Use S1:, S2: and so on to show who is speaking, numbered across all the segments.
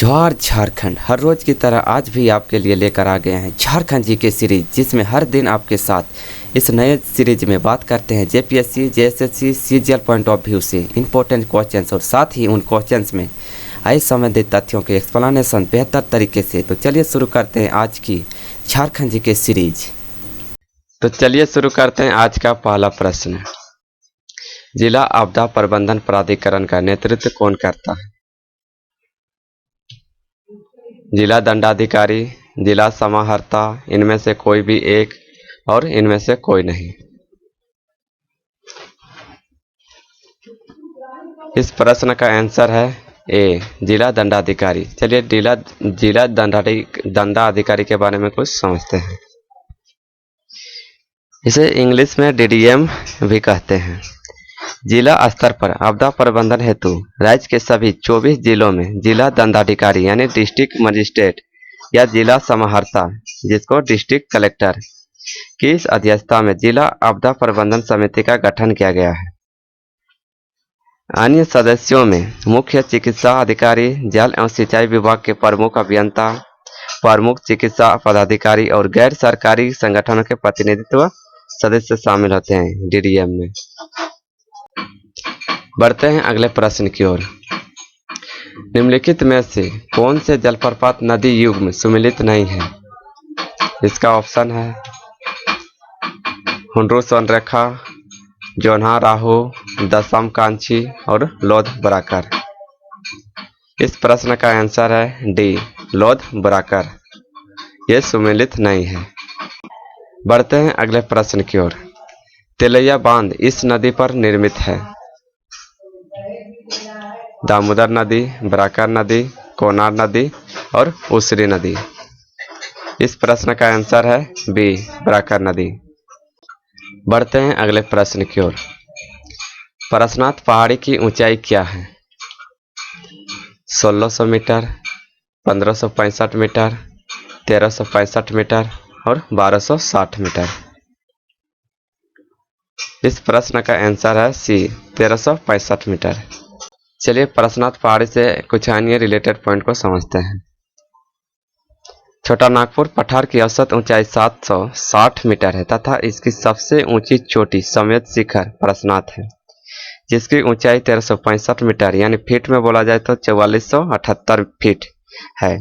S1: ज्वार झारखंड हर रोज की तरह आज भी आपके लिए लेकर आ गए हैं झारखंड जी के सीरीज, जिसमें हर दिन आपके साथ इस नए सीरीज में बात करते हैं JPSC, JSSC, CGL point of view से इंपॉर्टेंट क्वेश्चंस और साथ ही उन क्वेश्चंस में आए संबंधित तथ्यों के एक्सप्लेनेशन बेहतर तरीके से। तो चलिए शुरू करते हैं आज की झारखंड जी के सीरीज। तो चलिए शुरू करते हैं आज का पहला प्रश्न। जिला आपदा प्रबंधन प्राधिकरण का नेतृत्व कौन करता है? जिला दंडाधिकारी, जिला समाहर्ता, इनमें से कोई भी एक और इनमें से कोई नहीं। इस प्रश्न का आंसर है ए, जिला दंडाधिकारी। चलिए जिला दंडाधिकारी के बारे में कुछ समझते हैं। इसे इंग्लिश में डीडीएम भी कहते हैं। जिला स्तर पर आपदा प्रबंधन हेतु राज्य के सभी 24 जिलों में जिला दंडाधिकारी यानी डिस्ट्रिक्ट मजिस्ट्रेट या जिला समाहर्ता, जिसको डिस्ट्रिक्ट कलेक्टर की अध्यक्षता में जिला आपदा प्रबंधन समिति का गठन किया गया है। अन्य सदस्यों में मुख्य चिकित्सा अधिकारी, जल एवं सिंचाई विभाग के प्रमुख अभियंता, प्रमुख चिकित्सा पदाधिकारी और गैर सरकारी संगठनों के प्रतिनिधित्व सदस्य शामिल होते हैं डीडीएम में। बढ़ते हैं अगले प्रश्न की ओर। निम्नलिखित में से कौन से जलप्रपात नदी युग में सुमेलित नहीं है? इसका ऑप्शन है हुंड्रू स्वर्णरेखा, जोन्हा राहु, दशम कांची और लोध बराकर। इस प्रश्न का आंसर है डी, लोध बराकर। ये सुमेलित नहीं है। बढ़ते हैं अगले प्रश्न की ओर। तिलैया बांध इस नदी पर निर्मित है? दामोदर नदी, बराकर नदी, कोनार नदी और उसरी नदी। इस प्रश्न का आंसर है बी, बराकर नदी। बढ़ते हैं अगले प्रश्न की ओर। पारसनाथ पहाड़ी की ऊंचाई क्या है? 1600 मीटर, 1565 मीटर, 1365 मीटर और 1260 मीटर। इस प्रश्न का आंसर है सी, 1365 मीटर। चलिए पारसनाथ पहाड़ी से कुछ अन्य रिलेटेड पॉइंट को समझते हैं। छोटा नागपुर पठार की औसत ऊंचाई 760 मीटर है तथा इसकी सबसे ऊंची चोटी समेत शिखर पारसनाथ है, जिसकी ऊंचाई 1365 मीटर यानी फीट में बोला जाए तो 4478 फीट है।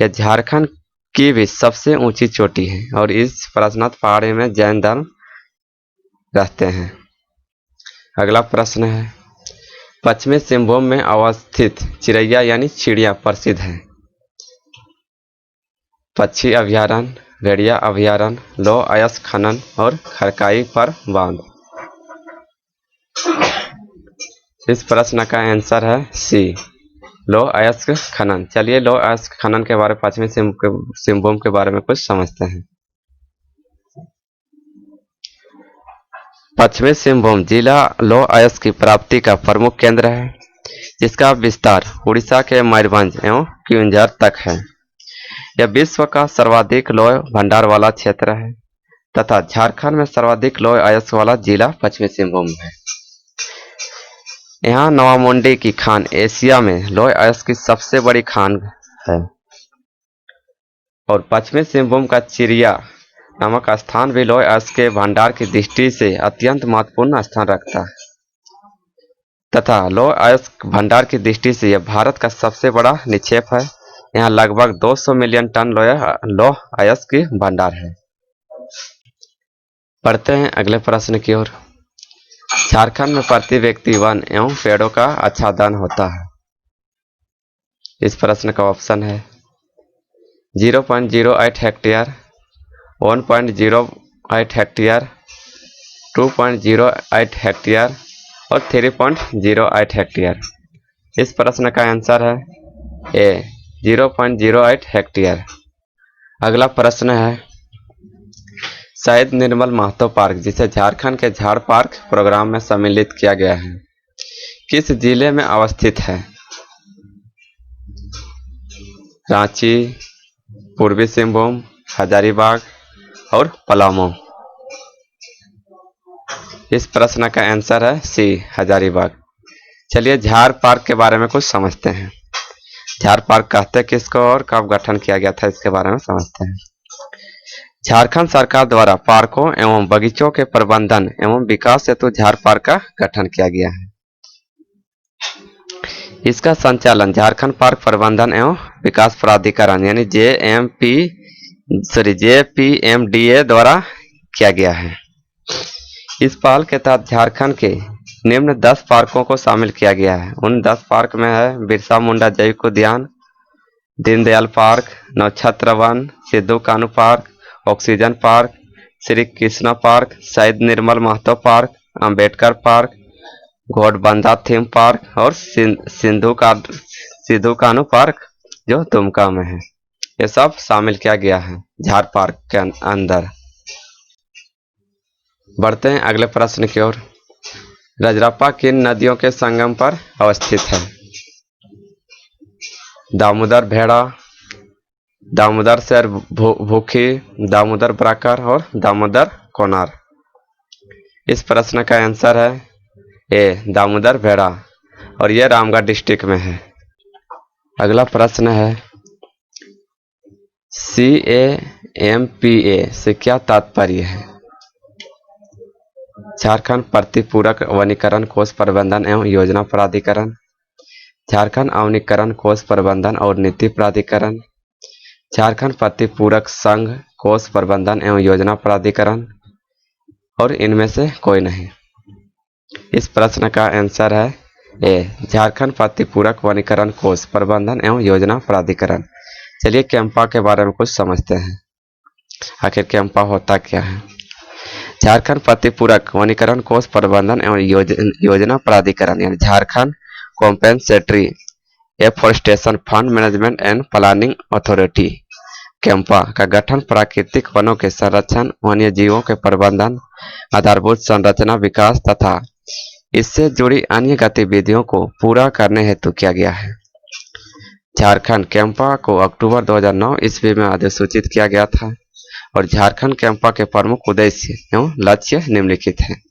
S1: यह झारखंड की भी सबसे ऊंची चोटी है और इस पारसनाथ पहाड़ी में जैन धर्म रहते हैं। अगला प्रश्न है, पश्चिमी सिंहभूम में अवस्थित चिरैया यानी चिड़िया प्रसिद्ध है? पक्षी अभयारण्य, भेड़िया अभयारण्य, लौह अयस्क खनन और खरकाई पर बांध। इस प्रश्न का आंसर है सी, लौह अयस्क खनन। चलिए लौह अयस्क खनन के बारे में पश्चिमी सिंहभूम के बारे में कुछ समझते हैं। पश्चिमी सिंहभूम जिला लौह अयस्क की प्राप्ति का प्रमुख केंद्र है, जिसका विस्तार उड़ीसा के मयूरभंज एवं क्योंझार तक है। यह विश्व का सर्वाधिक लौह भंडार वाला क्षेत्र है तथा झारखंड में सर्वाधिक लौह अयस्क वाला जिला पश्चिमी सिंहभूम है। यहाँ नवामुंडी की खान एशिया में लौह अयस्क की सबसे बड़ी खान है और पश्चिमी सिंहभूम का चिरिया नामक स्थान भी लौह अयस्क के भंडार की दृष्टि से अत्यंत महत्वपूर्ण स्थान रखता है तथा लौह अयस्क भंडार की दृष्टि से यह भारत का सबसे बड़ा निक्षेप है। यहाँ लगभग 200 मिलियन टन लौह अयस्क की भंडार है। पढ़ते हैं अगले प्रश्न की ओर। झारखंड में प्रति व्यक्ति वन एवं पेड़ों का आच्छादन होता है? इस प्रश्न का ऑप्शन है 0.08 हेक्टेयर, 1.08 हेक्टेयर, 2.08 हेक्टेयर और 3.08 हेक्टेयर। इस प्रश्न का आंसर है ए, 0.08 हेक्टेयर। अगला प्रश्न है, शहीद निर्मल महतो पार्क, जिसे झारखंड के झाड़ पार्क प्रोग्राम में सम्मिलित किया गया है, किस जिले में अवस्थित है? रांची, पूर्वी सिंहभूम, हजारीबाग और पलामू। इस प्रश्न का आंसर है सी, हजारीबाग। चलिए झाड़ पार्क के बारे में कुछ समझते हैं। झार पार्क कहते किसको और कब गठन किया गया था, इसके बारे में समझते हैं। झारखंड सरकार द्वारा पार्कों एवं बगीचों के प्रबंधन एवं विकास हेतु झार पार्क का गठन किया गया है। इसका संचालन झारखंड पार्क प्रबंधन एवं विकास प्राधिकरण यानी JPMDA द्वारा किया गया है। इस पहल के तहत झारखंड के निम्न 10 पार्कों को शामिल किया गया है। उन 10 पार्क में है बिरसा मुंडा जैविक उद्यान, Deendayal park, Nakshatra Van, Sidhu Kanhu park, oxygen park, Shri Krishna park, Shaheed Nirmal Mahato park, Ambedkar park, Ghorabandha theme park और सिद्धू कान्हू पार्क जो दुमका में है। ये सब शामिल किया गया है झार पार्क के अंदर। बढ़ते हैं अगले प्रश्न की ओर। रजरप्पा किन नदियों के संगम पर अवस्थित है? दामोदर भेड़ा, दामोदर शहर भूखी, दामोदर ब्राकर और दामोदर कोनार। इस प्रश्न का आंसर है ए दामोदर भेड़ा और यह रामगढ़ डिस्ट्रिक्ट में है। अगला प्रश्न है CAMPA से क्या तात्पर्य है? झारखंड प्रतिपूरक वनीकरण कोष प्रबंधन एवं योजना प्राधिकरण, झारखंड वनीकरण कोष प्रबंधन और नीति प्राधिकरण, झारखंड प्रतिपूरक संघ कोष प्रबंधन एवं योजना प्राधिकरण और इनमें से कोई नहीं। इस प्रश्न का आंसर है ए झारखंड प्रतिपूरक वनीकरण कोष प्रबंधन एवं योजना प्राधिकरण। चलिए कैंपा के बारे में कुछ समझते हैं, आखिर कैंपा होता क्या है। झारखंड प्रतिपूरक वनीकरण कोष प्रबंधन एवं योजना प्राधिकरण यानी Jharkhand compensatory afforestation fund management and planning authority Campa का गठन प्राकृतिक वनों के संरक्षण, वन्य जीवों के प्रबंधन, आधारभूत संरचना विकास तथा इससे जुड़ी अन्य गतिविधियों को पूरा करने हेतु किया गया है। झारखंड कैंपा को अक्टूबर 2009 ईस्वी में अधिसूचित किया गया था और झारखंड कैंपा के प्रमुख उद्देश्य एवं लक्ष्य निम्नलिखित हैं।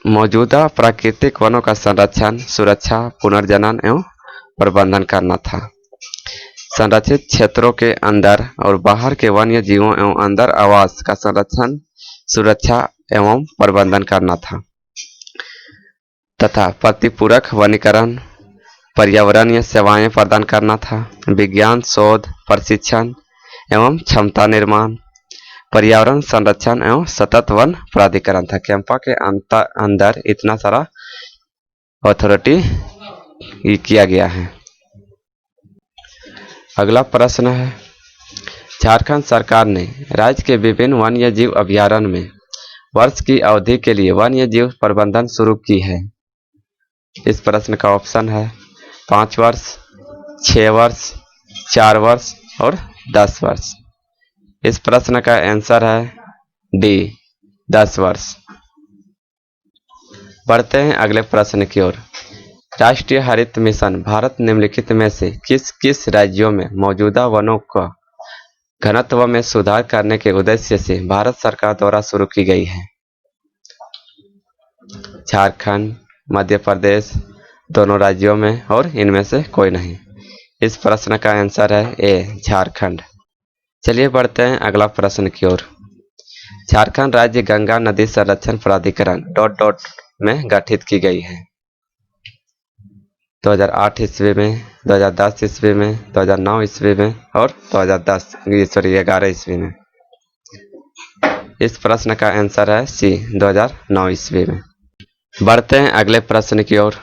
S1: मौजूदा प्राकृतिक वनों का संरक्षण, सुरक्षा, पुनर्जनन एवं प्रबंधन करना था। संरक्षित क्षेत्रों के अंदर और बाहर के वन्य जीवों एवं अंदर आवास का संरक्षण, सुरक्षा एवं प्रबंधन करना था तथा प्रतिपूरक वनीकरण, पर्यावरणीय सेवाएं प्रदान करना था। विज्ञान शोध, प्रशिक्षण एवं क्षमता निर्माण, पर्यावरण संरक्षण एवं सतत वन प्राधिकरण था। कैंपा के अंदर इतना सारा अथॉरिटी किया गया है। अगला प्रश्न है झारखंड सरकार ने राज्य के विभिन्न वन्य जीव अभयारण्य में वर्ष की अवधि के लिए वन्य जीव प्रबंधन शुरू की है। इस प्रश्न का ऑप्शन है 5 वर्ष, 6 वर्ष, 4 वर्ष और 10 वर्ष। इस प्रश्न का आंसर है डी 10 वर्ष। बढ़ते हैं अगले प्रश्न की ओर। राष्ट्रीय हरित मिशन भारत निम्नलिखित में से किस किस राज्यों में मौजूदा वनों का घनत्व में सुधार करने के उद्देश्य से भारत सरकार द्वारा शुरू की गई है? झारखंड, मध्य प्रदेश, दोनों राज्यों में और इनमें से कोई नहीं। इस प्रश्न का आंसर है ए झारखंड। चलिए बढ़ते हैं अगला प्रश्न की ओर। झारखंड राज्य गंगा नदी संरक्षण प्राधिकरण ... में गठित की गई है। 2008 ईस्वी में, 2010 ईस्वी में, 2009 ईस्वी में और 11 ईस्वी में। इस प्रश्न का आंसर है सी 2009 ईस्वी में। बढ़ते हैं अगले प्रश्न की ओर।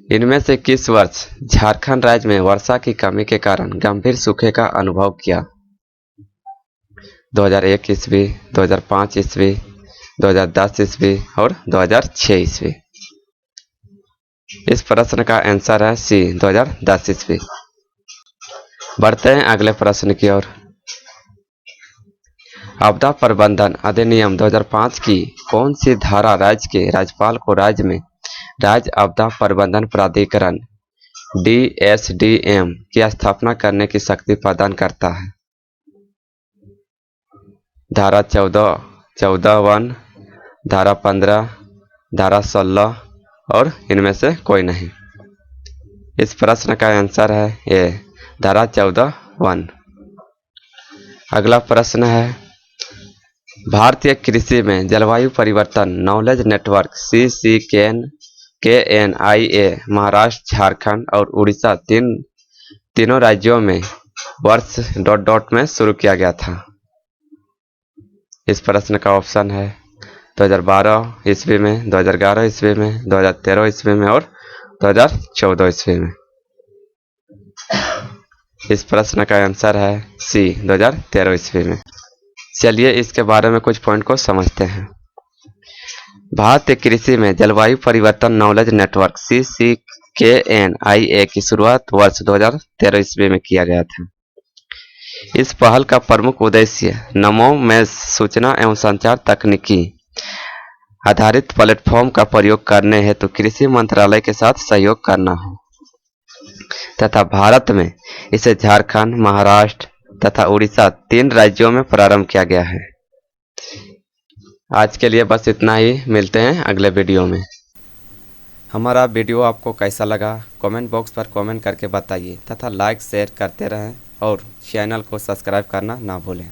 S1: इनमें से किस वर्ष झारखंड राज्य में वर्षा की कमी के कारण गंभीर सूखे का अनुभव किया? 2001 ईस्वी, 2005 ईस्वी, 2010 ईस्वी और 2006 ईस्वी। इस प्रश्न का आंसर है सी 2010 ईस्वी। बढ़ते हैं अगले प्रश्न की ओर। आपदा प्रबंधन अधिनियम 2005 की कौन सी धारा राज्य के राज्यपाल को राज्य में राज्य आपदा प्रबंधन प्राधिकरण DSDM की स्थापना करने की शक्ति प्रदान करता है? धारा 14(1), धारा 15, धारा 16 और इनमें से कोई नहीं। इस प्रश्न का आंसर है ए धारा 14(1). अगला प्रश्न है, भारतीय कृषि में जलवायु परिवर्तन knowledge network CCKNIA Maharashtra, Jharkhand और उड़ीसा तीनों राज्यों में वर्ष ... में शुरू किया गया था। इस प्रश्न का ऑप्शन है 2012 ईस्वी में, 2011 ईस्वी में, 2013 ईस्वी में और 2014 ईस्वी में। इस प्रश्न का आंसर है सी 2013 ईस्वी में। चलिए इसके बारे में कुछ पॉइंट को समझते हैं। भारतीय कृषि में जलवायु परिवर्तन नॉलेज नेटवर्क CCKNIA की शुरुआत वर्ष 2013 ईस्वी में किया गया था। इस पहल का प्रमुख उद्देश्य नमो में सूचना एवं संचार तकनीकी आधारित प्लेटफॉर्म का प्रयोग करने हेतु कृषि मंत्रालय के साथ सहयोग करना है तथा भारत में इसे झारखंड, महाराष्ट्र तथा उड़ीसा 3 राज्यों में प्रारंभ किया गया है। आज के लिए बस इतना ही, मिलते हैं अगले वीडियो में। हमारा वीडियो आपको कैसा लगा कमेंट बॉक्स पर कमेंट करके बताइए तथा लाइक शेयर करते रहें और चैनल को सब्सक्राइब करना ना भूलें।